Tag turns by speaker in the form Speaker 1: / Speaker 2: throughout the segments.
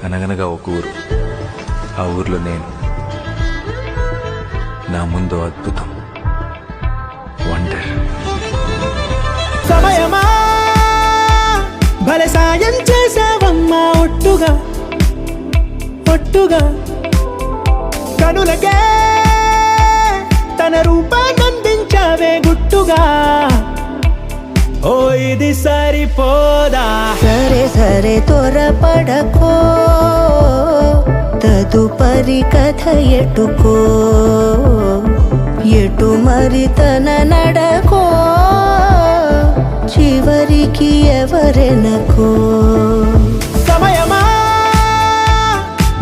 Speaker 1: అనగనగా ఒక ఊరు, ఆ ఊర్లో నేను. నా ముందు అద్భుతం, వండర్.
Speaker 2: సమయమా భలే సాయం చేసావమ్మా, ఒట్టుగా ఒట్టుగా కనులకే తన రూపాన్నందించావే గుట్టుగా. ఓ ఇది సరిపోదా?
Speaker 3: సరే సరే త్వరపడకో, తదుపరి కథ ఎటుకో, ఎటు మరి తన నడకో, చివరికి ఎవరెనకో.
Speaker 2: సమయమా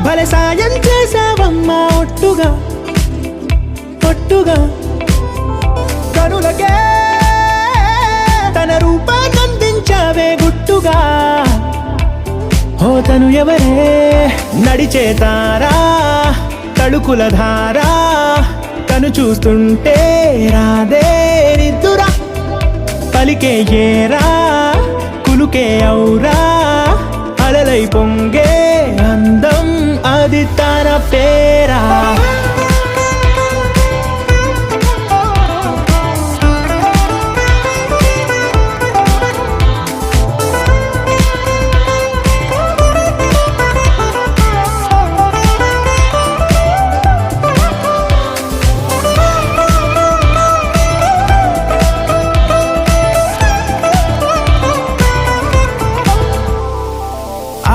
Speaker 2: భలే సాయం చేసావమ్మా, ఒట్టుగా ఒట్టుగా కనులకే తన రూపాన్నందించావే గుట్టుగా. ఓ తను ఎవరే? నడిచే తారా, తళుకుల ధారా, తను చూస్తుంటే రాదే నిద్దురా. పలికే ఏరా, కులుకే ఔరా, అలలై పొంగే అందం అది తన పేరా.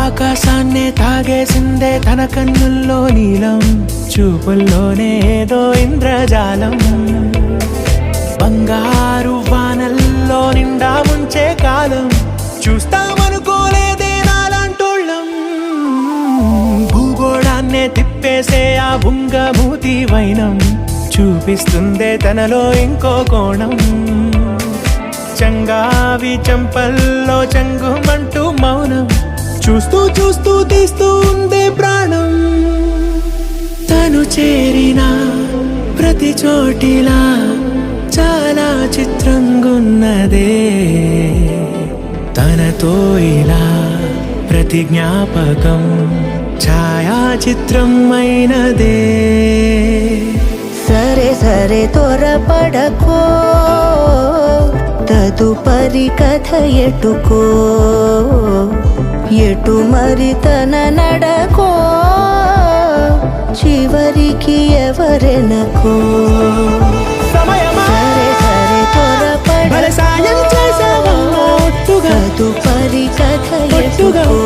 Speaker 2: ఆకాశాన్నే తాగేసిందే తన కన్నుల్లో నీలం, చూపుల్లోనే ఏదో ఇంద్రజాలం. బంగారు వానల్లో నిండా ముంచే కాలం, చూస్తామనుకోలేదే నాలాంటోళ్ళం. భూగోళాన్నే తిప్పేసే ఆ బుంగమూతి వైనం, చూపిస్తుందే తనలో ఇంకో కోణం. చంగావి చంపల్లో చంగుమంటూ మౌనం, చూస్తూ చూస్తూ తీస్తూ ఉందే ప్రాణం. తను చేరిన ప్రతి చోటిలా చాలా చిత్రంగున్నదే, తనతో ఇలా ప్రతి జ్ఞాపకం ఛాయాచిత్రం అయినదే.
Speaker 3: సరే సరే త్వరపడకో, తదుపరి కథ ఎటుకో, ఎటు మరి తన నడకో, చివరికి ఎవరెనకో.
Speaker 2: సమయమా
Speaker 3: సరే సరే త్వరపడకో,
Speaker 2: సాయం చేసావమ్మా, ఒట్టుగా
Speaker 3: తదుపరి కథ
Speaker 2: ఒట్టుగా
Speaker 3: ఎటుకో,